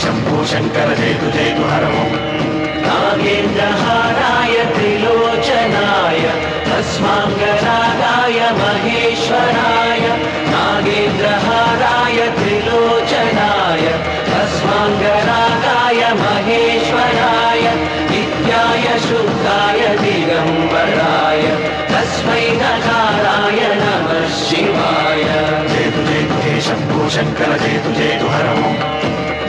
शंभो शंकर जयतु जयतु हर ओम नागेन्द्रहाराय त्रिलोचनाय भस्मांगरागाय महेश्वराय नागेन्द्रहाराय त्रिलोचनाय भस्मांगरागाय महेश्वराय नित्याय शुद्धाय दिगंबराय तस्मै नकाराय नमः शिवाय जयतु जयतु हे शंभो शंकर जयतु जयतु हर ओम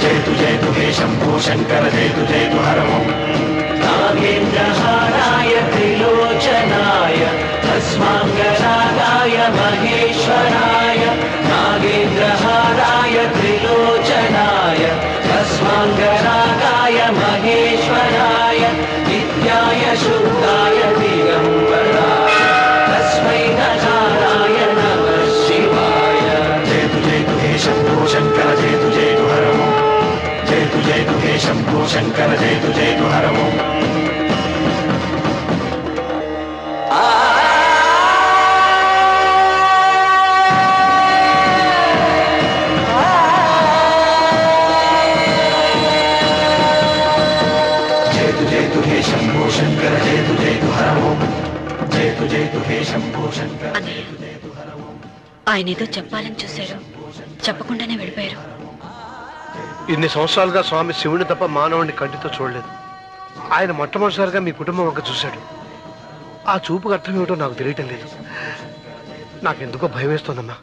जयतु जयतु हे शंभो शंकर जयतु जयतु हर ओम नागेन्द्रहाराय त्रिलोचनाय भस्मांगरागाय महेश्वराय नागेन्द्रहाराय त्रिलोचनाय भस्मांगरागाय महेश्वराय नित्याय शुद्धाय दिगंबराय तस्मै नकाराय नमः शिवाय जयतु जयतु हे शंभो शंकर जयतु जयतु हर ओम जयतु जयतु हे शंभो शंकर जयतु जयतु हर ओम जयतु जयतु हे शंभो शंकर जयतु जयतु हर ओम जयतु जयतु हे शंभो शंकर जयतु जयतु हर ओम ఆయన ఏదో చెప్పాలని చూశారు చెప్పకుండానే వెళ్ళిపోయారు ఇన్ని సంవత్సరాలుగా స్వామి శివుని తప్ప మానవుని కంటితో చూడలేదు ఆయన మొట్టమొదటిసారిగా మీ కుటుంబం వంక చూశాడు ఆ చూపుకు అర్థం ఏమిటో నాకు తెలియటం లేదు నాకెందుకో భయం వేస్తోందమ్మా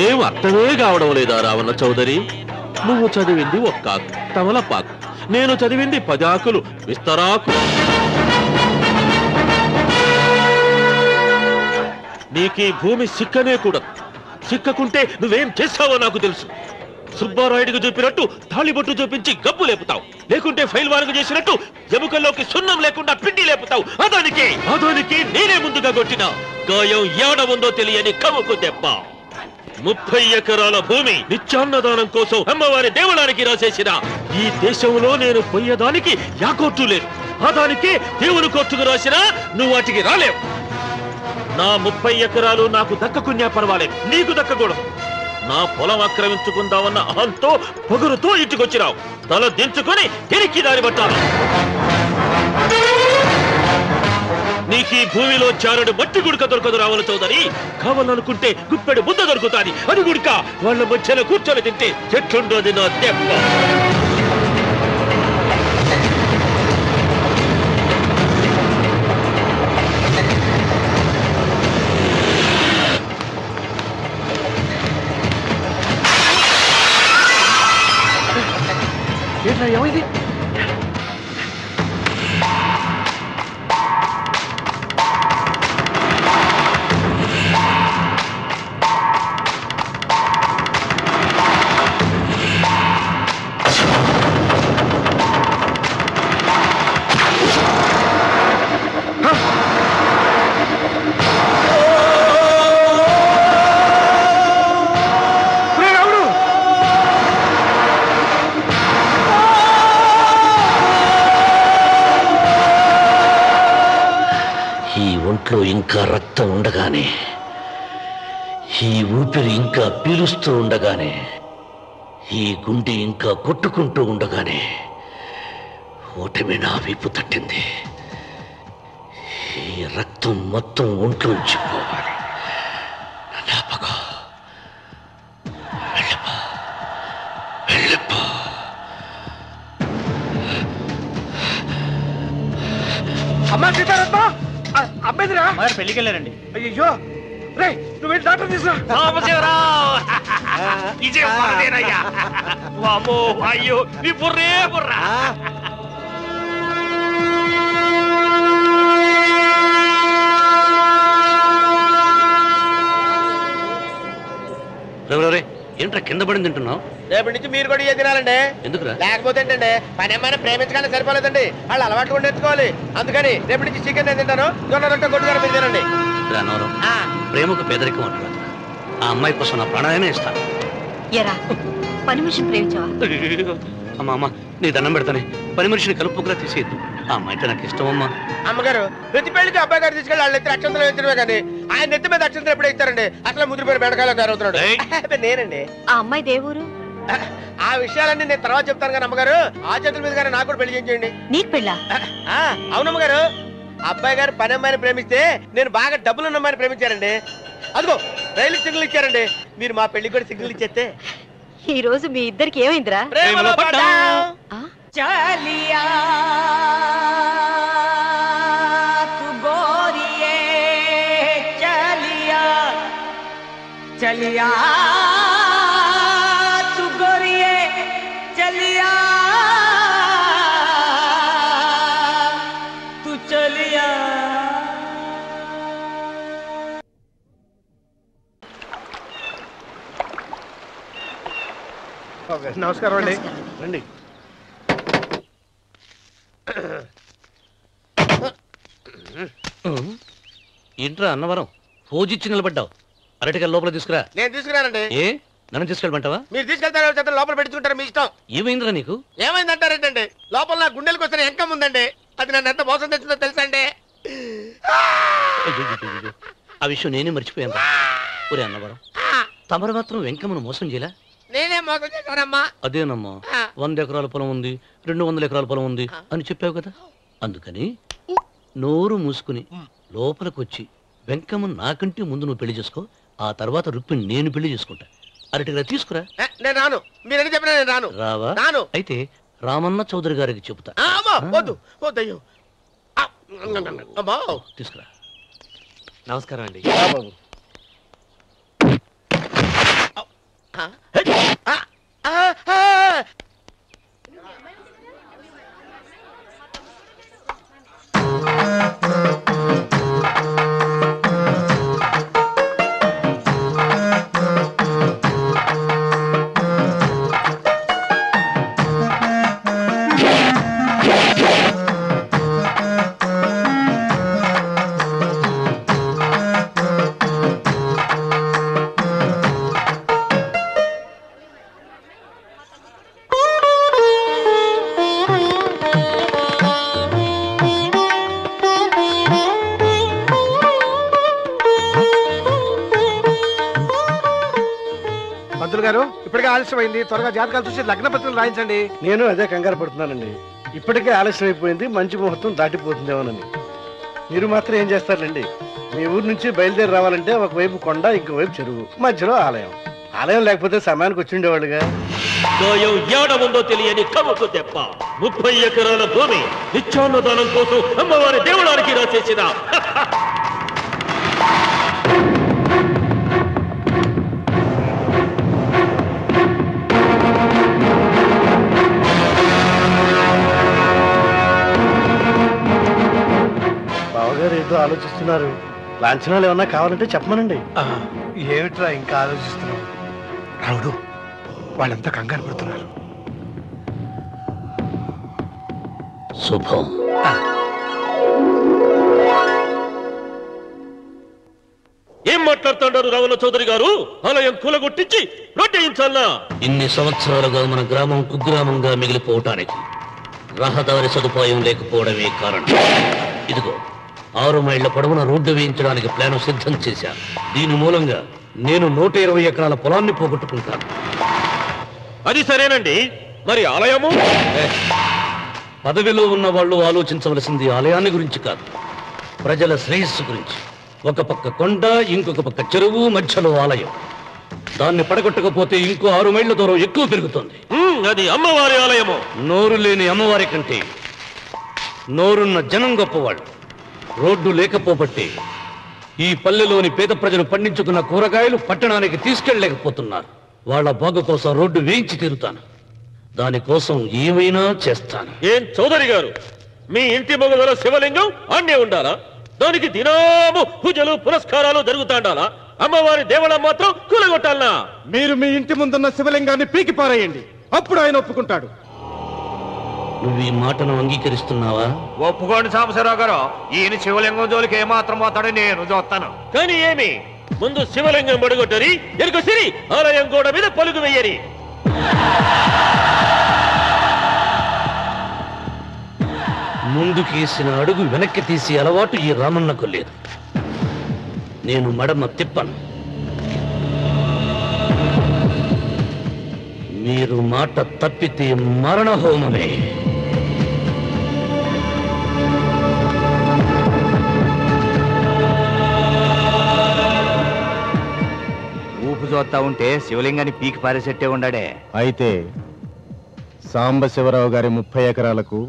ఏం అర్థమే కావడం లేదా రావణ చౌదరి నువ్వు చదివింది ఒక్కాకు తమలపాకు నేను చదివింది 10 ఆకులు విస్తరాకు నీకీ భూమి సిక్కనే కూడా సిక్కకుంటే నువ్వేం చేస్తావో నాకు తెలుసు సుబ్బారాయుడికి చూపినట్టు తాళిబొట్టు చూపించి గబ్బు లేపుతావు లేకుంటే ఫైల్ వారకు చేసినట్టు ఎముకల్లోకి సున్నం లేకుండా పిండి లేపుతావు అదానికి నేనే ముందుగా కొట్టిన గాయం ఏడ ఉందో తెలియని కముకు దెబ్బ 30 ఎకరాల భూమి నిత్యాన్నదానం కోసం అమ్మవారి దేవాలయానికి రాసేసిన ఈ దేశంలో నేను పోయేదానికి యాకోర్టు లేదు అదానికి దేవుని కోర్టుకు రాసినా నువ్వు వాటికి రాలేవు నా 30 ఎకరాలు నాకు దక్కకున్నా పర్వాలేదు నీకు దక్కకూడదు నా పొలం ఆక్రమించుకుందామన్న అహంతో పొగరుతో ఇంటికొచ్చిరావు తల దించుకొని తిరిగి దారి పట్టాలి నీకీ భూమిలో చారుడు మట్టి గుడక దొరకదు రావణ చౌదరి కావాలనుకుంటే గుప్పెడు ముద్ద దొరుకుతాది అది గుడక వాళ్ళ మధ్యలో కూర్చొని తింటే చెట్లుండోది నా దెబ్బ ఏమైంది ఒంట్లో ఇంకా రక్తం ఉండగానే, ఈ ఊపిరి ఇంకా పీలుస్తూ ఉండగానే, ఈ గుండె ఇంకా కొట్టుకుంటూ ఉండగానే ఓటమి నా వీపు తట్టింది. ఈ రక్తం మొత్తం ఒంట్లోంచి పోవాలి. నాపకో వెళ్ళపో, వెళ్ళపో. అమ్మా సీతారత్మ, అమ్మాయిదిరా పెళ్లికి వెళ్ళారండి. అయ్యో రే, నువ్వు వెళ్ళి డాక్టర్ తీసుకురా. అయ్యో నీ బుర్రే బుర్రా. ఏంట్రా కింద పడింది తింటున్నావు? రేపటి నుంచి మీరు కూడా తినాలండి. ఎందుకురా? లేకపోతే ఏంటండి, పని ఏమైనా ప్రేమించగానే సరిపోలేదండి, వాళ్ళు అలవాటు కూడా నేర్చుకోవాలి. అందుకని రేపటి నుంచి చికెన్ నేను తింటాను, జొన్న రొట్టె కొట్టుగారు మీరు తినండి. అన్నవరం, ప్రేమకు పేదరికం అంటారు. ఆ అమ్మాయి కోసం నా ప్రాణాలనే ఇస్తాను. ఎరా పని మనిషిని ప్రేమించావా? అమ్మా అమ్మ, నీ దండం పెడతానే, పని మనిషిని కలుపుకులా తీసేయద్దు. ఆ అమ్మాయి అంటే నాకు ఇష్టం అమ్మా. అమ్మగారు, ప్రతి పెళ్లికి అబ్బాయి గారు తీసుకెళ్ళి వాళ్ళు ఎత్తి అక్షంతలు వేయించడమే కానీ ఆయన నెత్తి మీద అక్షంతలు ఎప్పుడే ఇస్తారండి. అసలు ముదిరిపోయిన బెడకాయలు తయారవుతున్నాడు. నేనండి. ఆ అమ్మాయి దేవురు. ఆ విషయాలన్నీ నేను తర్వాత చెప్తాను కానీ అమ్మగారు, ఆ చేతుల మీద కానీ నాకు కూడా పెళ్లి చేయండి. నీకు పెళ్ళా? అవునమ్మగారు, అబ్బాయి గారు పని అమ్మాయిని ప్రేమిస్తే నేను బాగా డబ్బులున్న అమ్మాయిని ప్రేమించారండి. అదిగో రైలు సిగ్నల్ ఇచ్చారండి. మీరు మా పెళ్లికి కూడా సిగ్నల్ ఇచ్చేస్తే. ఈ రోజు మీ ఇద్దరికి ఏమైందిరా? चलिया तू गोरिए चलिया चलिया तू गोरिए चलिया तू चलिया. నమస్కారం అండి, రండి. ఏంట్రా అన్నవరం, ఫోజిచ్చి నిలబడ్డావు? అరటికల్ లోపల తీసుకురా. నేను తీసుకురానండి. ఏ నన్ను తీసుకెళ్ళమంటావా? మీరు తీసుకెళ్తారు, లోపల పెట్టుకుంటారు, మీ ఇష్టం. ఏమైందిరా నీకు? ఏమైందంటారేంటండి, లోపల నా గుండెలకు వస్తున్న ఎంకం ఉందండి. అది నన్ను ఎంత మోసం తెచ్చిందో తెలుసా అండి. ఆ విషయం నేనే మర్చిపోయాను. ఒరే అన్నవరం, తమరు మాత్రం వెంకమ్మను మోసం చేయలే? నేనే మోసం చేశానమ్మా. అదేనమ్మా, 100 ఎకరాల పొలం ఉంది, 200 ఎకరాల పొలం ఉంది అని చెప్పావు కదా. అందుకని నోరు మూసుకుని లోపలికి వచ్చి వెంకమ్మను నాకంటే ముందు నువ్వు పెళ్లి చేసుకో. ఆ తర్వాత రుక్మిణి నేను పెళ్లి చేసుకుంటా. అరటిగా తీసుకురా. నేను రాను, మీరని చెప్పినా నేను రాను. రావా? రాను. అయితే రామన్న చౌదరి గారికి చెబుతా. వద్దు వద్దయ్యో. తీసుకురా. నమస్కారం అండి. గారు, ఇప్పటికే ఆలస్యమైంది, త్వరగా జాతకాలు చూసి లగ్న పత్రికలు రాయించండి. నేను అదే కంగారు పడుతున్నానండి. ఇప్పటికే ఆలస్యం అయిపోయింది, మంచి ముహూర్తం దాటిపోతుందేమోనని. మీరు మాత్రం ఏం చేస్తారండి, మీ ఊరు నుంచి బయలుదేరి రావాలంటే ఒకవైపు కొండ, ఇంకోవైపు చెరువు, మధ్యలో ఆలయం. ఆలయం లేకపోతే సమయానికి వచ్చి ఉండేవాళ్ళుగా. ఏడముందో తెలియని కవుకు తెప్ప 30 ఎకరాల భూమి నిత్యాన్నదానం కోసం అమ్మవారి దేవుడానికి రాసేసిన బావగారు ఏదో ఆలోచిస్తున్నారు. లాంఛనాలు ఏమన్నా కావాలంటే చెప్పమనండి. ఏమిట్రా ఇంకా ఆలోచిస్తున్నావు? రావుడు, వాళ్ళంతా కంగారు పడుతున్నారు. శుభం. ఏం మాట్లాడుతున్నారు రావణ చౌదరి గారు? ఆలయం కూలగొట్టించి రోడ్డేయించాలా? ఇన్ని సంవత్సరాలుగా మన గ్రామం కుగ్రామంగా మిగిలిపోవటానికి రహదారి సదుపాయం లేకపోవడమే కారణం. ఇదిగో 6 మైళ్ళ పొడవున రోడ్డు వేయించడానికి ప్లాను సిద్ధం చేశాను. దీని మూలంగా నేను 120 ఎకరాల పొలాన్ని పోగొట్టుకుంటాను. అది సరేనండి, మరి ఆలయము? పదవిలో ఉన్న వాళ్ళు ఆలోచించవలసింది ఆలయాన్ని గురించి కాదు, ప్రజల శ్రేయస్సు గురించి. ఒక పక్క కొండ, ఇంకొక పక్క చెరువు, మధ్యలో ఆలయం. దాన్ని పడగొట్టకపోతే ఇంకో 6 మైళ్ళ దూరం ఎక్కువ పెరుగుతుంది. అది అమ్మవారి ఆలయము. నోరు లేని అమ్మవారి కంటే నోరున్న జనం గొప్పవాళ్ళు. రోడ్డు లేకపోబట్టే ఈ పల్లెలోని పేద ప్రజలు పండించుకున్న కూరగాయలు పట్టణానికి తీసుకెళ్లలేకపోతున్నారు. వాళ్ళ బాగు కోసం రోడ్డు వేయించి తీరుతాను. దానికోసం ఏమైనా చేస్తాను. ఏం చౌదరి గారు, మీ ఇంటి మొగల శివలింగం అన్నే ఉండాలా? దానికి దినాము పూజలు పురస్కారాలు జరుగుతాండాలా? అమ్మవారి దేవళం మాత్రం కూలగొట్టాలనా? మీరు మీ ఇంటి ముందున్న శివలింగాన్ని పీకి పారేయండి, అప్పుడు ఆయన ఒప్పుకుంటాడు. నువ్వు ఈ మాటను అంగీకరిస్తున్నావా? ఒప్పుకోండి సాంబశివరావు గారు, ఈయన శివలింగం జోలికి ఏమాత్రం పోతాడో నేను చూస్తాను. కానీ ఏమి, ముందు శివలింగం పడగొట్టరి, ఎరుక సిరి ఆలయం గోడ మీద పలుగు వెయ్యరి. ముందుకేసిన అడుగు వెనక్కి తీసి అలవాటు ఈ రామన్నకు లేదు. నేను మడమ తిప్పను. మీరు మాట తప్పితే మరణహోమమే. ఊపు చూస్తా ఉంటే శివలింగాన్ని పీకి పారేసెట్టే ఉండాడే. అయితే సాంబశివరావు గారి 30 ఎకరాలకు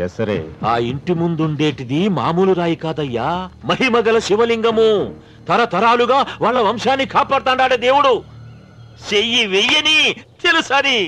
ఎసరే. ఆ ఇంటి ముందుండేటిది మామూలు రాయి కాదయ్యా, మహిమగల శివలింగము. తరతరాలుగా వాళ్ళ వంశాన్ని కాపాడుతాడాడే దేవుడు. చెయ్యి వెయ్యని తెలుసని.